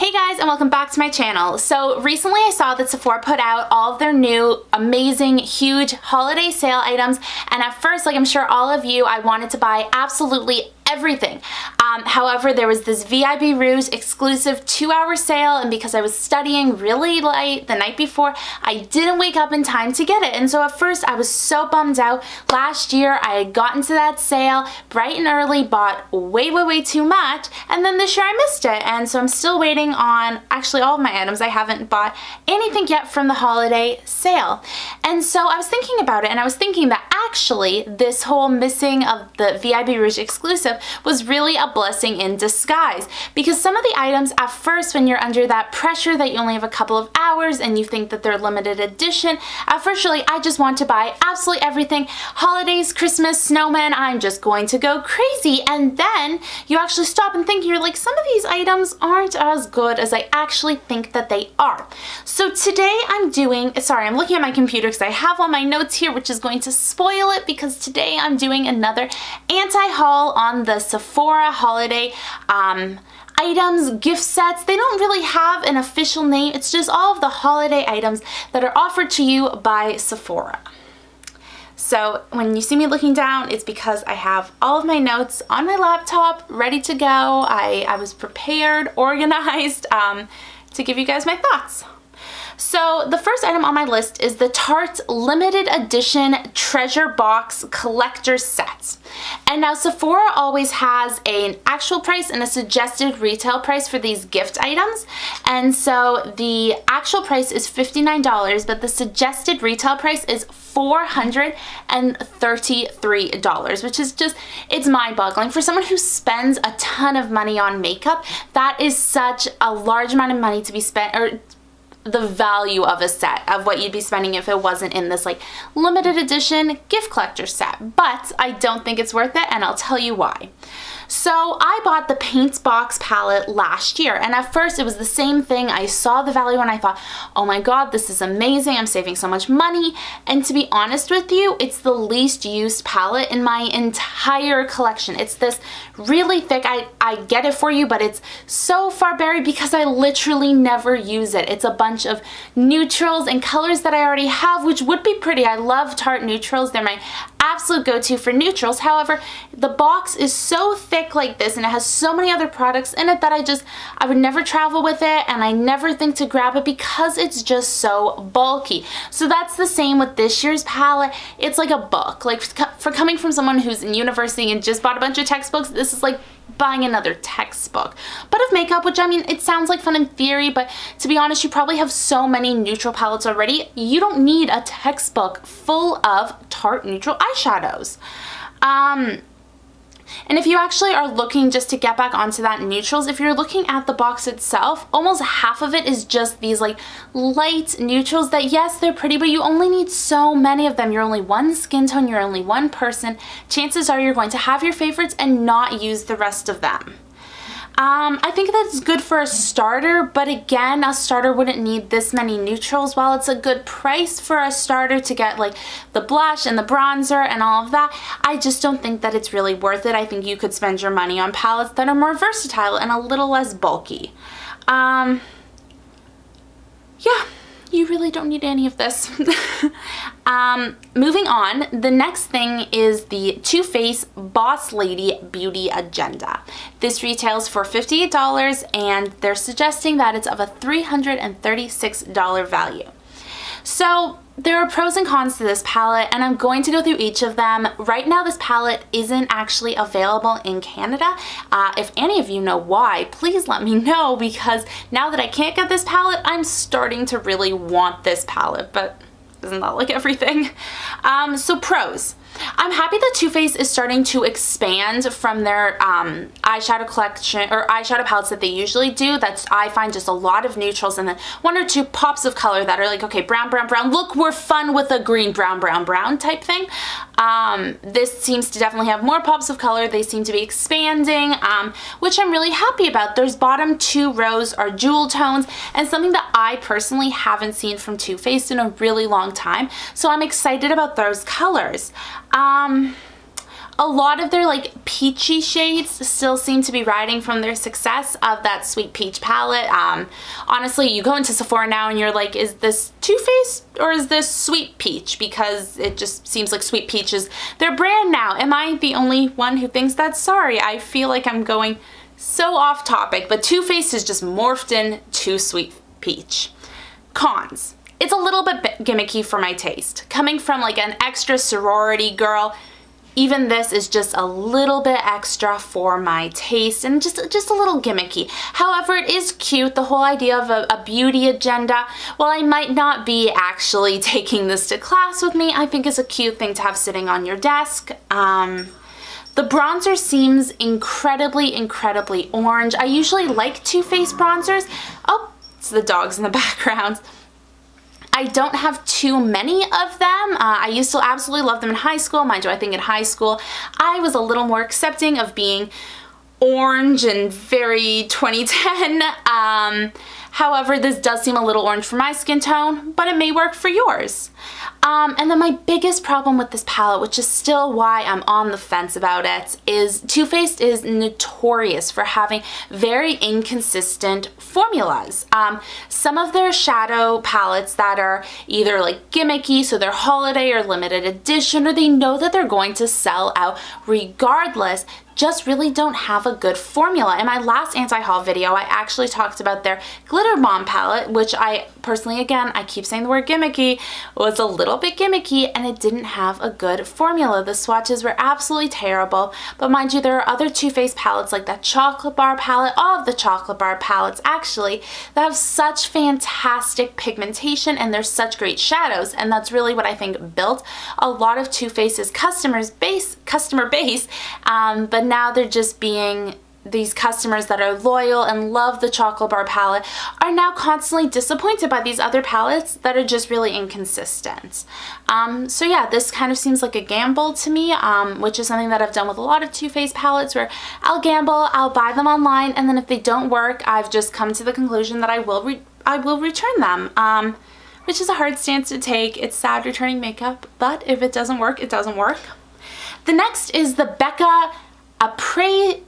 Hey guys, and welcome back to my channel. So recently I saw that Sephora put out all of their new amazing huge holiday sale items, and at first, like I'm sure all of you, I wanted to buy absolutely everything. However, there was this VIB Rouge exclusive 2-hour sale, and because I was studying really late the night before, I didn't wake up in time to get it. And so at first I was so bummed out. Last year I had gotten to that sale bright and early, bought way too much, and then this year I missed it. And so I'm still waiting on actually all of my items. I haven't bought anything yet from the holiday sale. And so I was thinking about it, and I was thinking that actually this whole missing of the VIB Rouge exclusive was really a blessing in disguise, because some of the items at first, when you're under that pressure that you only have a couple of hours and you think that they're limited edition, at first you're like, I just want to buy absolutely everything. Holidays, Christmas, snowmen, I'm just going to go crazy. And then you actually stop and think, you're like, some of these items aren't as good as I actually think that they are. So today I'm looking at my computer because I have all my notes here, which is going to spoil it, because today I'm doing another anti-haul on the Sephora holiday items, gift sets. They don't really have an official name. It's just all of the holiday items that are offered to you by Sephora. So when you see me looking down, it's because I have all of my notes on my laptop ready to go. I was prepared, organized to give you guys my thoughts. So the first item on my list is the Tarte limited edition treasure box collector set. And now Sephora always has an actual price and a suggested retail price for these gift items. And so the actual price is $59, but the suggested retail price is $433, which is just, it's mind-boggling. For someone who spends a ton of money on makeup, that is such a large amount of money to be spent, or the value of a set of what you'd be spending if it wasn't in this like limited edition gift collector set. But I don't think it's worth it, and I'll tell you why. So I bought the Paint Box palette last year, and at first it was the same thing. I saw the value and I thought, oh my god, this is amazing, I'm saving so much money. And to be honest with you, it's the least used palette in my entire collection. It's this really thick, I get it for you, but it's so far buried because I literally never use it. It's a bunch of neutrals and colors that I already have, which would be pretty. I love Tarte neutrals. They're my absolute go-to for neutrals. However, the box is so thick like this, and it has so many other products in it that I would never travel with it, and I never think to grab it because it's just so bulky. So that's the same with this year's palette. It's like a book. Like, for coming from someone who's in university and just bought a bunch of textbooks, this is like buying another textbook, but of makeup, which, I mean, it sounds like fun in theory, but to be honest, you probably have so many neutral palettes already. You don't need a textbook full of Tarte neutral eyeshadows. And if you actually are looking, just to get back onto that neutrals, if you're looking at the box itself, almost half of it is just these like light neutrals that, yes, they're pretty, but you only need so many of them. You're only one skin tone, you're only one person. Chances are you're going to have your favorites and not use the rest of them. I think that's good for a starter, but again, a starter wouldn't need this many neutrals. While it's a good price for a starter to get like the blush and the bronzer and all of that, I just don't think that it's really worth it. I think you could spend your money on palettes that are more versatile and a little less bulky. Yeah, you really don't need any of this. Moving on, the next thing is the Too Faced Boss Lady Beauty Agenda. This retails for $58, and they're suggesting that it's of a $336 value. So there are pros and cons to this palette, and I'm going to go through each of them. Right now, this palette isn't actually available in Canada. If any of you know why, please let me know, because now that I can't get this palette, I'm starting to really want this palette, but isn't that like everything? So pros. I'm happy that Too Faced is starting to expand from their eyeshadow collection or eyeshadow palettes that they usually do. That's, I find, just a lot of neutrals and then one or two pops of color that are like, okay, brown, brown, brown. Look, we're fun with a green, brown, brown, brown type thing. This seems to definitely have more pops of color. They seem to be expanding, which I'm really happy about. Those bottom two rows are jewel tones, and something that I personally haven't seen from Too Faced in a really long time. So I'm excited about those colors. A lot of their like peachy shades still seem to be riding from their success of that Sweet Peach palette. Honestly, you go into Sephora now and you're like, is this Too Faced or is this Sweet Peach? Because it just seems like Sweet Peach is their brand now. Am I the only one who thinks that? Sorry, I feel like I'm going so off topic, but Too Faced is just morphed into Sweet Peach. Cons. It's a little bit gimmicky for my taste. Coming from like an extra sorority girl, even this is just a little bit extra for my taste and just a little gimmicky. However, it is cute, the whole idea of a beauty agenda. While I might not be actually taking this to class with me, I think it's a cute thing to have sitting on your desk. The bronzer seems incredibly orange. I usually like Too Faced bronzers. Oh, it's the dogs in the background. I don't have too many of them. I used to absolutely love them in high school. Mind you, I think in high school I was a little more accepting of being orange and very 2010. However, this does seem a little orange for my skin tone, but it may work for yours. And then my biggest problem with this palette, which is still why I'm on the fence about it, is Too Faced is notorious for having very inconsistent formulas. Some of their shadow palettes that are either like gimmicky, so they're holiday or limited edition, or they know that they're going to sell out regardless, just really don't have a good formula. In my last anti-haul video, I actually talked about their Glitter Bomb palette, which I personally, again, I keep saying the word gimmicky, was a little bit gimmicky and it didn't have a good formula. The swatches were absolutely terrible, but mind you, there are other Too Faced palettes like that chocolate bar palette, all of the chocolate bar palettes actually, that have such fantastic pigmentation and they're such great shadows, and that's really what I think built a lot of Too Faced's customer base, but now they're just being these customers that are loyal and love the chocolate bar palette are now constantly disappointed by these other palettes that are just really inconsistent. So yeah, this kind of seems like a gamble to me, which is something that I've done with a lot of Too Faced palettes, where I'll gamble, I'll buy them online, and then if they don't work, I've just come to the conclusion that I will return them, which is a hard stance to take. It's sad returning makeup, but if it doesn't work, it doesn't work. The next is the Becca après.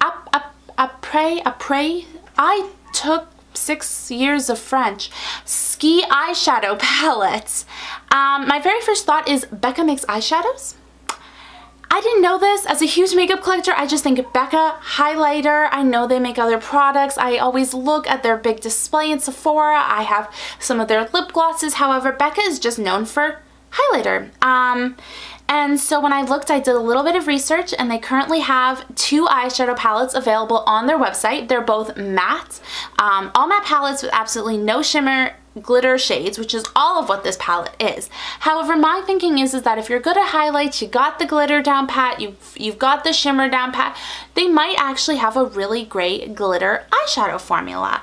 I took 6 years of French. Ski eyeshadow palette. My very first thought is Becca makes eyeshadows? I didn't know this. As a huge makeup collector, I just think Becca highlighter. I know they make other products. I always look at their big display in Sephora. I have some of their lip glosses. However, Becca is just known for highlighter. And so when I looked, I did a little bit of research, and they currently have 2 eyeshadow palettes available on their website. They're both matte, all matte palettes with absolutely no shimmer glitter shades, which is all of what this palette is. However, my thinking is that if you're good at highlights, you got the glitter down pat, you've got the shimmer down pat, they might actually have a really great glitter eyeshadow formula.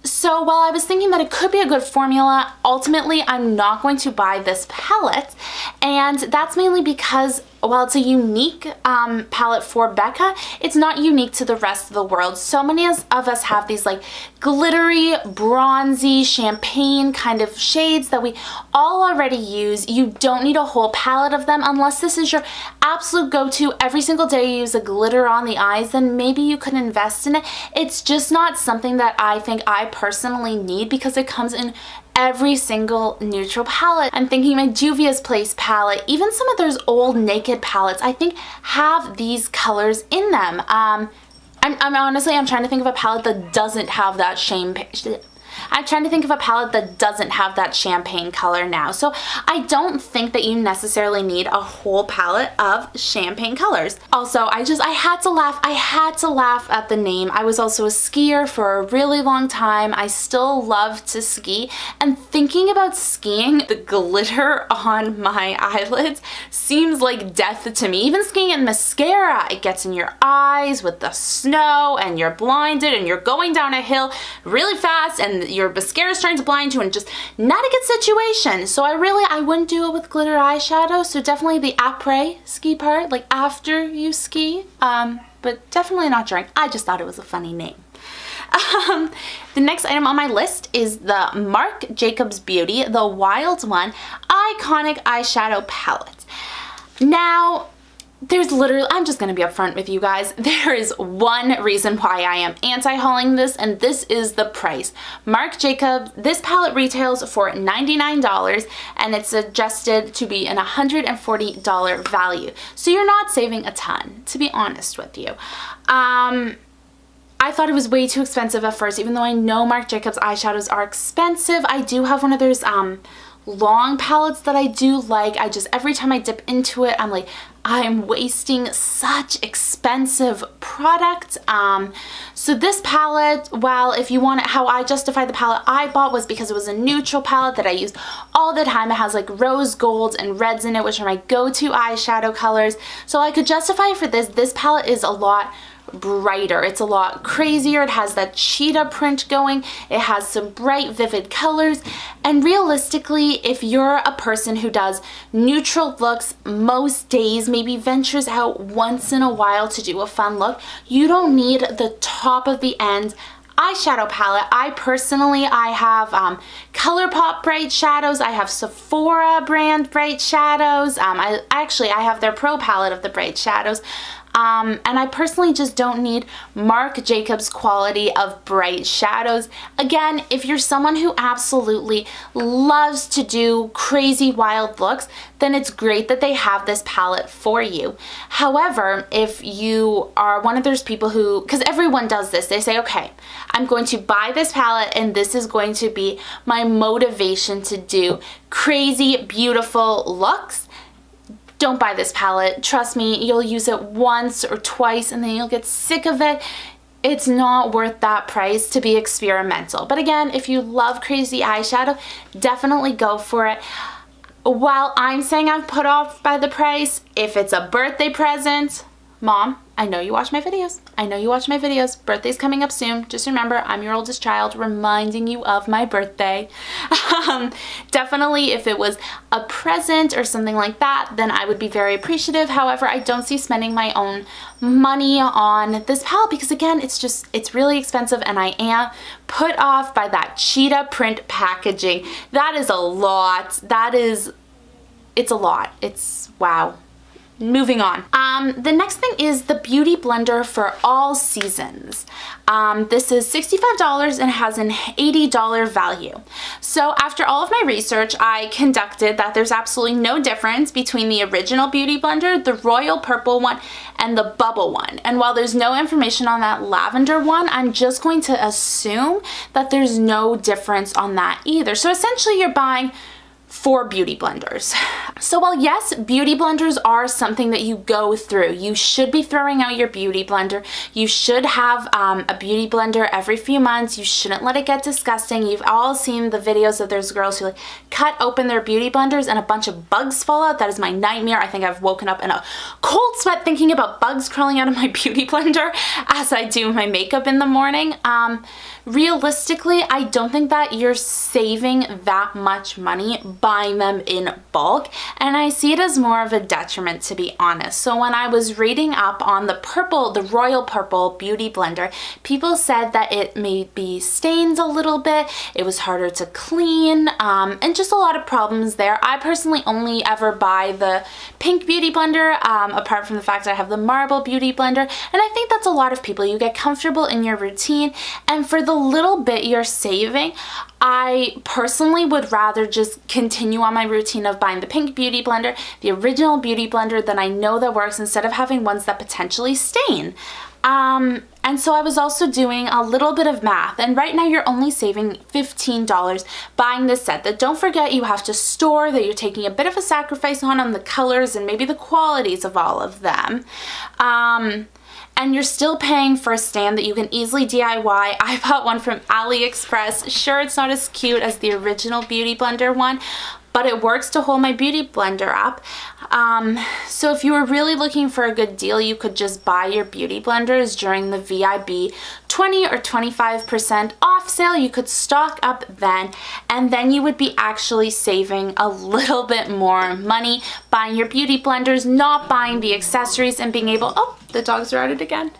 So while I was thinking that it could be a good formula, ultimately I'm not going to buy this palette, and that's mainly because while it's a unique palette for Becca, it's not unique to the rest of the world. So many of us have these like glittery, bronzy, champagne kind of shades that we all already use. You don't need a whole palette of them unless this is your absolute go-to. Every single day you use a glitter on the eyes, then maybe you could invest in it. It's just not something that I think I personally need because it comes in every single neutral palette. I'm thinking my Juvia's Place palette, even some of those old Naked palettes, I think have these colors in them. I'm honestly trying to think of a palette that doesn't have that champagne color now. So I don't think that you necessarily need a whole palette of champagne colors. Also, I had to laugh at the name. I was also a skier for a really long time. I still love to ski, and thinking about skiing, the glitter on my eyelids seems like death to me. Even skiing in mascara, it gets in your eyes with the snow and you're blinded and you're going down a hill really fast and your mascara is trying to blind you, and just not a good situation. So I wouldn't do it with glitter eyeshadow. So definitely the après ski part, like after you ski, but definitely not during. I just thought it was a funny name. The next item on my list is the Marc Jacobs Beauty, the Wild One Iconic Eyeshadow Palette. Now, there's literally, I'm just going to be upfront with you guys. There is one reason why I am anti-hauling this, and this is the price. Marc Jacobs, this palette retails for $99 and it's suggested to be an $140 value. So you're not saving a ton, to be honest with you. I thought it was way too expensive at first, even though I know Marc Jacobs eyeshadows are expensive. I do have one of those long palettes that I do like. I just, every time I dip into it, I'm like, I'm wasting such expensive product. So this palette, well, if you want it, how I justify the palette I bought was because it was a neutral palette that I use all the time. It has like rose golds and reds in it, which are my go-to eyeshadow colors. So I could justify it for this. This palette is a lot brighter. It's a lot crazier. It has that cheetah print going. It has some bright, vivid colors. And realistically, if you're a person who does neutral looks most days, maybe ventures out once in a while to do a fun look, you don't need the top of the end eyeshadow palette. I have ColourPop bright shadows. I have Sephora brand bright shadows. I have their Pro palette of the bright shadows. And I personally just don't need Marc Jacobs quality of bright shadows. Again, if you're someone who absolutely loves to do crazy wild looks, then it's great that they have this palette for you. However, if you are one of those people who, because everyone does this, they say, okay, I'm going to buy this palette and this is going to be my motivation to do crazy, beautiful looks. Don't buy this palette. Trust me, you'll use it once or twice and then you'll get sick of it. It's not worth that price to be experimental. But again, if you love crazy eyeshadow, definitely go for it. While I'm saying I'm put off by the price, if it's a birthday present, Mom, I know you watch my videos. I know you watch my videos. Birthday's coming up soon. Just remember, I'm your oldest child, reminding you of my birthday. Definitely, if it was a present or something like that, then I would be very appreciative. However, I don't see spending my own money on this palette because, again, it's really expensive and I am put off by that cheetah print packaging. That is a lot. It's a lot. It's, wow. Moving on. The next thing is the Beautyblender for all seasons. This is $65 and has an $80 value. So after all of my research, I conducted that there's absolutely no difference between the original Beautyblender, the royal purple one, and the bubble one. And while there's no information on that lavender one, I'm just going to assume that there's no difference on that either. So essentially you're buying 4 beauty blenders. So while yes, beauty blenders are something that you go through, you should be throwing out your beauty blender. You should have a beauty blender every few months. You shouldn't let it get disgusting. You've all seen the videos of those girls who like cut open their beauty blenders and a bunch of bugs fall out. That is my nightmare. I think I've woken up in a cold sweat thinking about bugs crawling out of my beauty blender as I do my makeup in the morning. Realistically, I don't think that you're saving that much money buying them in bulk, and I see it as more of a detriment, to be honest. So when I was reading up on the royal purple beauty blender, people said that it maybe stains a little bit, it was harder to clean, and just a lot of problems there. I personally only ever buy the pink beauty blender, apart from the fact that I have the marble beauty blender, and I think that's a lot of people. You get comfortable in your routine, and for the little bit you're saving, I personally would rather just continue on my routine of buying the pink beauty blender, the original beauty blender that I know that works, instead of having ones that potentially stain. And so I was also doing a little bit of math, and right now you're only saving $15 buying this set. That don't forget you have to store, that you're taking a bit of a sacrifice on the colors and maybe the qualities of all of them. And you're still paying for a stand that you can easily DIY. I bought one from AliExpress. Sure, it's not as cute as the original Beauty Blender one, but it works to hold my Beauty Blender up. So if you were really looking for a good deal, you could just buy your Beauty Blenders during the VIB 20 or 25% off sale. You could stock up then, and then you would be actually saving a little bit more money buying your Beauty Blenders, not buying the accessories and being able, oh, the dogs are at it again,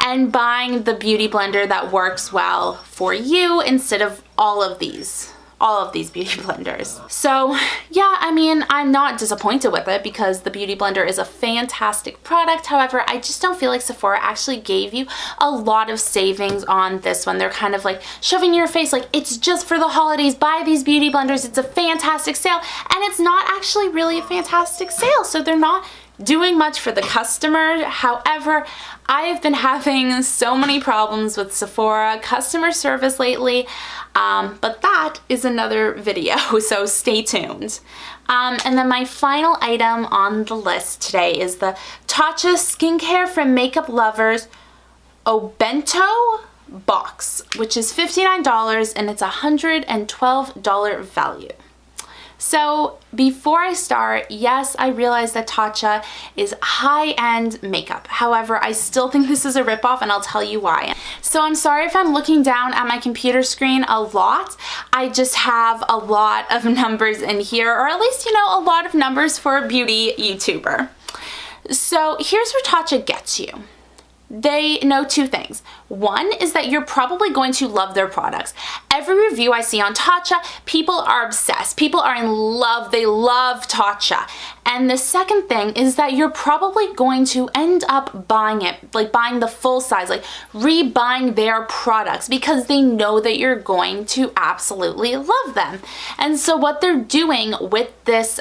and buying the Beauty Blender that works well for you instead of all of these all of these beauty blenders. So yeah, I mean, I'm not disappointed with it because the Beauty Blender is a fantastic product. However, I just don't feel like Sephora actually gave you a lot of savings on this one. They're kind of like shoving in your face like, it's just for the holidays, buy these beauty blenders, it's a fantastic sale, and it's not actually really a fantastic sale. So they're not doing much for the customer. However, I've been having so many problems with Sephora customer service lately, but that is another video, so stay tuned. And then my final item on the list today is the Tatcha Skincare for Makeup Lovers Obento box, which is $59 and it's a $112 value. So before I start, yes, I realize that Tatcha is high-end makeup. However, I still think this is a ripoff, and I'll tell you why. So I'm sorry if I'm looking down at my computer screen a lot. I just have a lot of numbers in here, or at least, you know, a lot of numbers for a beauty YouTuber. So here's where Tatcha gets you. They know two things. One is that you're probably going to love their products. Every review I see on Tatcha, people are obsessed. People are in love. They love Tatcha. And the second thing is that you're probably going to end up buying it, like buying the full size, like rebuying their products because they know that you're going to absolutely love them. And so what they're doing with this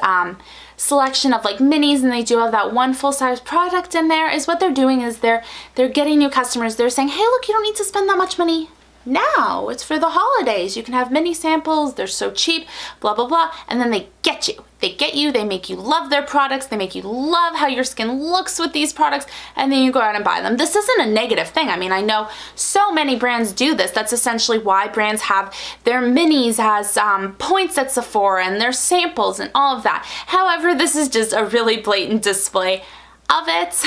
selection of like minis, and they do have that one full-size product in there, is what they're doing is they're getting new customers. They're saying, hey, look, you don't need to spend that much money now. It's for the holidays. You can have mini samples. They're so cheap, blah, blah, blah. And then they get you. They get you. They make you love their products. They make you love how your skin looks with these products, and then you go out and buy them. This isn't a negative thing. I mean, I know so many brands do this. That's essentially why brands have their minis as points at Sephora and their samples and all of that. However, this is just a really blatant display of it.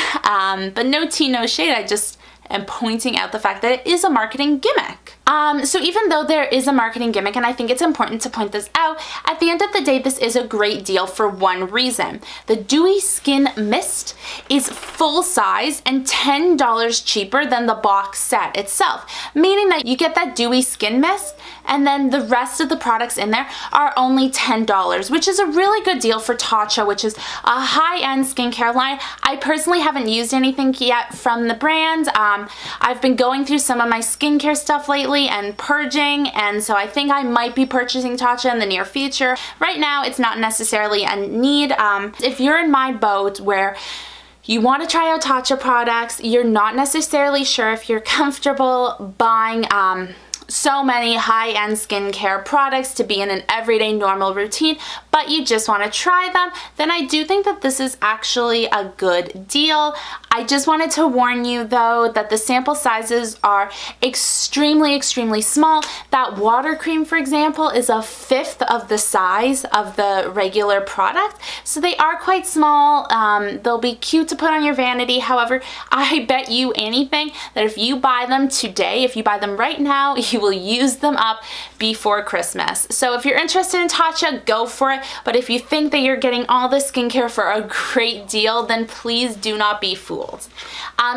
But no tea, no shade. I just am pointing out the fact that it is a marketing gimmick. So even though there is a marketing gimmick, and I think it's important to point this out, at the end of the day, this is a great deal for one reason. The Dewy Skin Mist is full size and $10 cheaper than the box set itself, meaning that you get that Dewy Skin Mist, and then the rest of the products in there are only $10, which is a really good deal for Tatcha, which is a high-end skincare line. I personally haven't used anything yet from the brand. I've been going through some of my skincare stuff lately and purging, and so I think I might be purchasing Tatcha in the near future. Right now, it's not necessarily a need. If you're in my boat where you want to try out Tatcha products, you're not necessarily sure if you're comfortable buying so many high-end skincare products to be in an everyday normal routine, but you just want to try them, then I do think that this is actually a good deal. I just wanted to warn you though that the sample sizes are extremely, extremely small. That water cream, for example, is a fifth of the size of the regular product, so they are quite small. They'll be cute to put on your vanity. However, I bet you anything that if you buy them today, if you buy them right now, you will use them up before Christmas. So if you're interested in Tatcha, go for it. But if you think that you're getting all this skincare for a great deal, then please do not be fooled.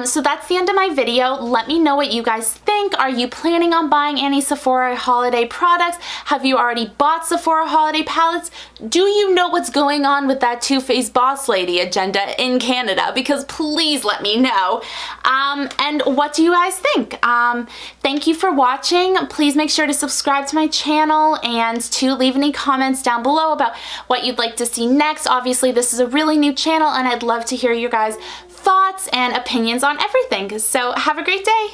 So that's the end of my video. Let me know what you guys think. Are you planning on buying any Sephora holiday products? Have you already bought Sephora holiday palettes? Do you know what's going on with that Too Faced Boss Lady agenda in Canada? Because please let me know. And what do you guys think? Thank you for watching. Please make sure to subscribe to my channel and to leave any comments down below about what you'd like to see next. Obviously, this is a really new channel and I'd love to hear your guys' thoughts and opinions on everything. So have a great day.